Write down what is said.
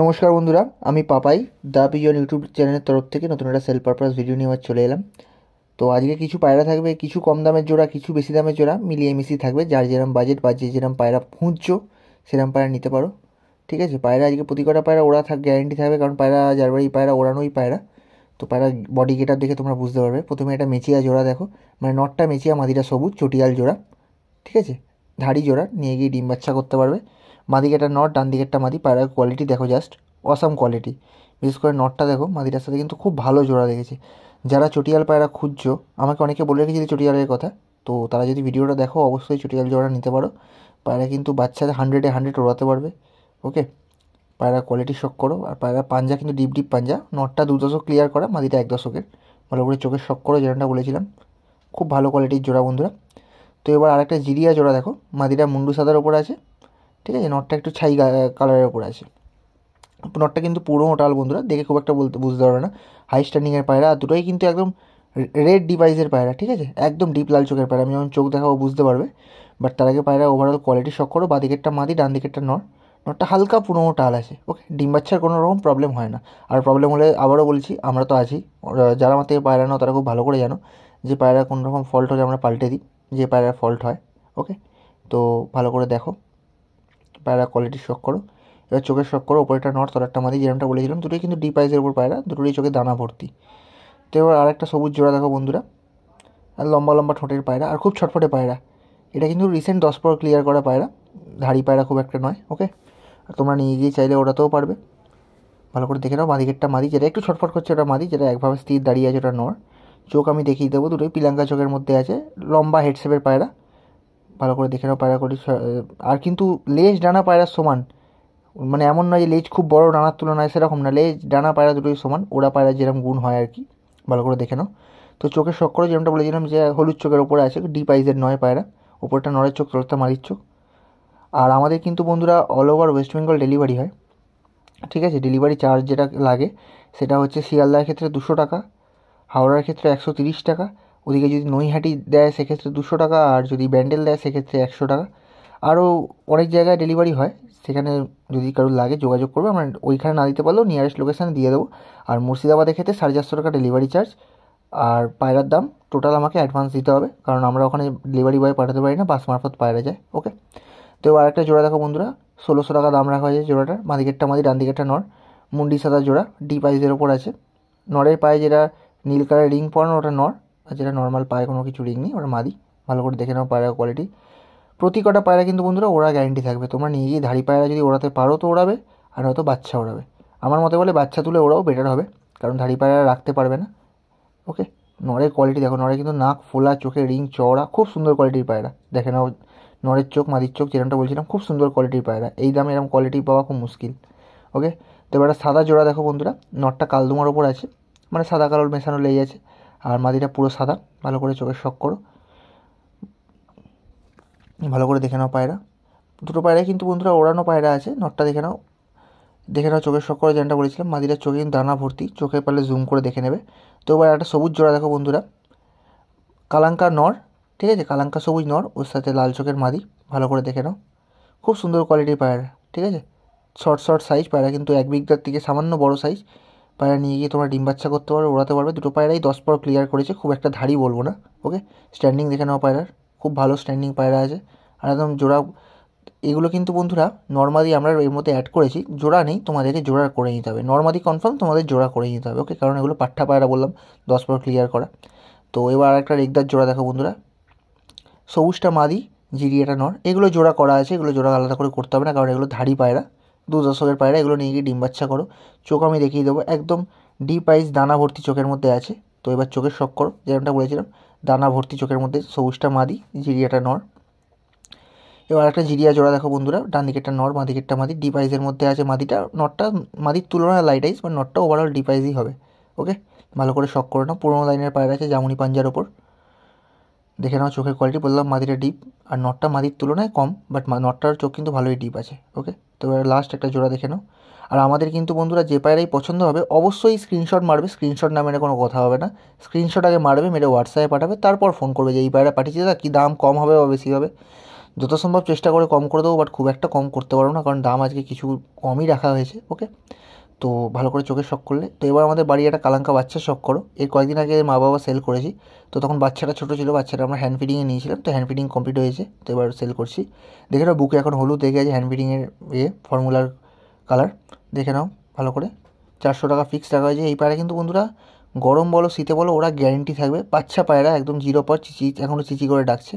নমস্কার বন্ধুরা, আমি পাপাই দা পিজন ইউটিউব চ্যানেলের তরফ থেকে নতুন একটা সেল পারপাস ভিডিও নিয়ে আবার চলে এলাম। তো আজকে কিছু পায়রা থাকবে, কিছু কম দামের জোড়া, কিছু বেশি দামের জোড়া, মিলিয়ে মিশিয়ে থাকবে। যার যেরকম বাজেট বা যে যেরকম পায়রা খুঁজছো সেরকম পায়রা নিতে পারো। ঠিক আছে, পায়রা আজকে প্রতি কটা পায়রা ওরা গ্যারেন্টি থাকবে, কারণ পায়রা যার বাড়ি পায়রা ওড়ানোই পায়রা। তো পায়রা বডি গেট আপ দেখে তোমরা বুঝতে পারবে। প্রথমে একটা মেচিয়া জোড়া দেখো, মানে নটটা মেচিয়া, মাদিটা সবুজ চটিয়াল জোড়া। ঠিক আছে, ধাড়ি জোড়া, নিয়ে গিয়ে ডিম বাচ্চা করতে পারবে। মাদিকেটা নট, ডান দিকেরটা মাদি। পায়রার কোয়ালিটি দেখো, জাস্ট অসাম কোয়ালিটি। বিশেষ করে নটটা দেখো, মাদিটার সাথে কিন্তু খুব ভালো জোড়া দেখেছি। যারা চটিয়াল পায়রা খুঁজছো, আমাকে অনেকে বলে রেখেছি চটিয়ালের কথা, তো তারা যদি ভিডিওটা দেখো অবশ্যই চটিয়াল জোড়া নিতে পারো। পায়রা কিন্তু বাচ্চাদের 100-এ 100 ওড়াতে পারবে। ওকে, পায়রা কোয়ালিটি শখ করো। আর পায়রা পাঞ্জা কিন্তু ডিপ ডিপ পাঞ্জা। নটটা 2 দশক ক্লিয়ার করা, মাদিটা 1 দশকের। ভালো করে চোখের শখ করো, যেরকমটা বলেছিলাম। খুব ভালো কোয়ালিটির জোড়া বন্ধুরা। তো এবার আরেকটা জিরিয়া জোড়া দেখো, মাদিটা মুন্ডু সাদার ওপর আছে। ঠিক আছে, নটটা একটু ছাই কালারের ওপর আছে। নটটা কিন্তু পুরো মোটাল বন্ধুরা, দেখে খুব একটা বুঝতে পারবে না। হাই স্ট্যান্ডিংয়ের পায়রা, দুটোই কিন্তু একদম রেড ডিভাইসের পায়রা। ঠিক আছে, একদম ডিপ লাল চোখের পায়রা। আমি যখন চোখ দেখাবো বুঝতে পারবে। বাট তার আগে পায়রা ওভারঅল কোয়ালিটি শখ করো। বাঁ দিকেরটা মাদি, ডান দিকেরটা নর। নটটা হালকা পুরোনো টাল আছে। ওকে, ডিম বাচ্চার কোনো রকম প্রবলেম হয় না। আর প্রবলেম হলে আবারও বলছি, আমরা তো আছি। যারা আমার থেকে পায়রা নাও তারা খুব ভালো করে জানো যে পায়রা কোনো রকম ফল্ট হলে আমরা পাল্টে দিই, যে পায়রার ফল্ট হয়। ওকে, তো ভালো করে দেখো, পায়রা কোয়ালিটি শখ করো। এবার চোখের শখ করো, ওপরেরটা নর, তলারটা মাদি, যেরকমটা বলেছিলাম। দুটোই কিন্তু ডিপ আইসের উপর পায়রা, দুটোরই চোখে দানা ভর্তি। তো এবার আরেকটা সবুজ জোড়া দেখো বন্ধুরা, আর লম্বা লম্বা ঠোঁটের পায়রা, আর খুব ছটফটে পায়রা। এটা কিন্তু রিসেন্ট 10 পর ক্লিয়ার করা পায়রা, ধাড়ি পায়রা খুব একটা নয়। ওকে, আর তোমরা নিয়ে গিয়ে চাইলে ওড়াতেও পারবে। ভালো করে দেখে নাও, মাদিকেরটা মাদি, যেটা একটু ছটফট করছে ওটা মাদি, যেটা একভাবে স্থির দাঁড়িয়ে আছে ওটা নর। চোখ আমি দেখিয়ে দেবো, দুটোই পিলাঙ্কা চোখের মধ্যে আছে, লম্বা হেড শেপের পায়রা। ভালো করে দেখে নাও পায়রা কোয়ালিটি। আর কিন্তু লেজ ডানা পায়রার সমান, মানে এমন নয় যে লেজ খুব বড় ডানার তুলনায়, সেরকম না। লেজ ডানা পায়রা দুটোই সমান, ওরা পায়রা যেরকম গুণ হয় আর কি। ভালো করে দেখে নাও। তো চোখের শখ করে, যেরকমটা বলেছিলাম যে হলুদ চোখের ওপরে আছে, ডিপ আইজের নয় পায়রা। ওপরটা নরের চোখ, তলারটা মাদির চোখ। আর আমাদের কিন্তু বন্ধুরা all over West Bengal delivery হয়। ঠিক আছে, ডেলিভারি চার্জ যেটা লাগে সেটা হচ্ছে শিয়ালদার ক্ষেত্রে 200 টাকা, হাওড়ার ক্ষেত্রে 130 টাকা, ওদিকে যদি নৈহাটি দেয় সেক্ষেত্রে 200 টাকা, আর যদি ব্যান্ডেল দেয় সেক্ষেত্রে 100 টাকা। আরও অনেক জায়গায় ডেলিভারি হয়, সেখানে যদি কারোর লাগে যোগাযোগ করবে। আমরা ওইখানে না দিতে পারলেও নিয়ারেস্ট লোকেশানে দিয়ে দেবো। আর মুর্শিদাবাদের ক্ষেত্রে 450 টাকা ডেলিভারি চার্জ। আর পায়রার দাম টোটাল আমাকে অ্যাডভান্স দিতে হবে, কারণ আমরা ওখানে ডেলিভারি বয় পাঠাতে পারি না, বাস মারফত পায়রা যায়। ওকে, তো এবার আরেকটা জোড়া দেখো বন্ধুরা, 1600 টাকা দাম রাখা হয়েছে জোড়াটার। মাদিকেরটা মাদি, ডান দিকেরটা নর, মুন্ডি সাদা জোড়া, ডিপ আইজের ওপর আছে। নরের পায়ে যেটা নীল কালার রিং পরানো ওটা নর, আর যেটা নর্মাল পায়ে কোনো কিছু রিং নেই ওটা মাদি। ভালো করে দেখে নাও পায়রা কোয়ালিটি। প্রতি কটা পায়রা কিন্তু বন্ধুরা ওরা গ্যারেন্টি থাকবে। তোমরা নিয়ে গিয়ে ধাড়ি পায়রা যদি ওড়াতে পারো তো ওড়াবে, আর হয়তো বাচ্চা ওড়াবে। আমার মতে বলে বাচ্চা তুলে ওরাও বেটার হবে, কারণ ধাড়ি পায়রা রাখতে পারবে না। ওকে, নরের কোয়ালিটি দেখো, নরের কিন্তু নাক ফোলা, চোখে রিং চওড়া, খুব সুন্দর কোয়ালিটির পায়রা। দেখে নাও নরের চোখ, মাদির চোখ, যেরকমটা বলছিলাম, খুব সুন্দর কোয়ালিটির পায়রা। এই দামে এরকম কোয়ালিটি পাওয়া খুব মুশকিল। ওকে, তো এবার সাদা জোড়া দেখো বন্ধুরা, নটটা কালদুমার ওপর আছে, মানে সাদা কালোর মেশানো লেগে আছে। আর মাদিটা পুরো সাদা। ভালো করে চোখের শখ করো, ভালো করে দেখে নাও পায়রা। দুটো পায়রাই কিন্তু বন্ধুরা ওড়ানো পায়রা আছে। নটটা দেখে নাও, দেখে নাও চোখের শখ করে, যেটা বলেছিলাম। মাদিটার চোখে কিন্তু দানা ভর্তি, চোখে পারলে জুম করে দেখে নেবে। তো এবার একটা সবুজ জোড়া দেখো বন্ধুরা, কালাঙ্কা নর। ঠিক আছে, কালাঙ্কা সবুজ নর, ওর সাথে লাল চোখের মাদি। ভালো করে দেখে নাও, খুব সুন্দর কোয়ালিটির পায়রা। ঠিক আছে, শর্ট শর্ট সাইজ পায়রা, কিন্তু 1 বিঘার থেকে সামান্য বড় সাইজ পায়রা। নিয়ে গিয়ে তোমরা ডিম বাচ্চা করতে পারবে, ওড়াতে পারবে। দুটো পায়রাই 10 পর ক্লিয়ার করেছে, খুব একটা ধাড়ি বলবো না। ওকে, স্ট্যান্ডিং দেখে নাও পায়রার, খুব ভালো স্ট্যান্ডিং পায়রা আছে। আর একদম জোড়া। এগুলো কিন্তু বন্ধুরা নর্মাদি আমরা এর মধ্যে অ্যাড করেছি, জোড়া নেই, তোমাদেরকে জোড়া করে নিতে হবে। নর্মাদি কনফার্ম তোমাদের জোড়া করে নিতে হবে। ওকে, কারণ এগুলো পাঠ্ঠা পায়রা বললাম, 10 পর ক্লিয়ার করা। তো এবার একটা রেগদার জোড়া দেখো বন্ধুরা, সবুজটা মাদি, জিরিয়াটা নর। এগুলো জোড়া করা আছে, এগুলো জোড়া আলাদা করে করতে হবে না, কারণ এগুলো ধাড়ি পায়রা, 2 দশকের পায়রা। এগুলো নিয়ে গিয়ে ডিম বাচ্চা করো। চোখ আমি দেখিয়ে দেবো, একদম ডিপ আইস দানা ভর্তি চোখের মধ্যে আছে। তো এবার চোখের শখ করো, যেমনটা বলেছিলাম, দানা ভর্তি চোখের মধ্যে। সবুজটা মাদি, জিরিয়াটা নর। এবার একটা জিরিয়া জোড়া দেখো বন্ধুরা, ডান দিকেরটা নর, বাঁ দিকেরটা মাদি, ডিপ আইসের মধ্যে আছে মাদিটা। নটটা মাদির তুলনায় লাইট আইস, বা নটটা ওভারঅল ডিপ আইসই হবে। ওকে, ভালো করে শখ করে নাও। পুরোনো লাইনের পায়রা আছে, জামুনি পাঞ্জার ওপর। দেখে নাও চোখের কোয়ালিটি, বললাম মাদিটা ডিপ, আর নটটা মাদির তুলনায় কম, বাট নটটার চোখ কিন্তু ভালোই ডিপ আছে। ওকে, তো এবার লাস্ট একটা জোড়া দেখে নাও। আর আমাদের কিন্তু বন্ধুরা যে পায়রাই পছন্দ হবে অবশ্যই স্ক্রিনশট মারবে। স্ক্রিনশট না মেরে কোনো কথা হবে না। স্ক্রিনশট আগে মারবে, মেরে হোয়াটসঅ্যাপে পাঠাবে, তারপর ফোন করবে যে এই পায়রা পাঠিয়েছে দাদা, কী দাম কম হবে বা বেশি হবে। যত সম্ভব চেষ্টা করে কম করে দেবো, বাট খুব একটা কম করতে পারবো না, কারণ দাম আজকে কিছু কমই রাখা হয়েছে। ওকে, তো ভালো করে চোখের শখ করলে। তো এবার আমাদের বাড়ি একটা কালাঙ্কা বাচ্চার শখ করো। এর কয়েকদিন আগে মা বাবা সেল করেছি, তো তখন বাচ্চাটা ছোটো ছিল, বাচ্চাটা আমরা হ্যান্ড ফিডিংয়ে নিয়েছিলাম, তো হ্যান্ড ফিডিং কমপ্লিট হয়েছে, তো এবার সেল করছি। দেখে নাও বুকে এখন হলুদ দেখে আছে হ্যান্ড ফিডিংয়ের ফর্মুলার কালার, দেখে নাও ভালো করে। 400 টাকা ফিক্স রাখা হয়েছে। এই পায়রা কিন্তু বন্ধুরা গরম বলো শীতে বলো ওরা গ্যারেন্টি থাকবে, বাচ্চা পায়রা একদম 0 পর চিচি, এখনও চিচি করে ডাকছে।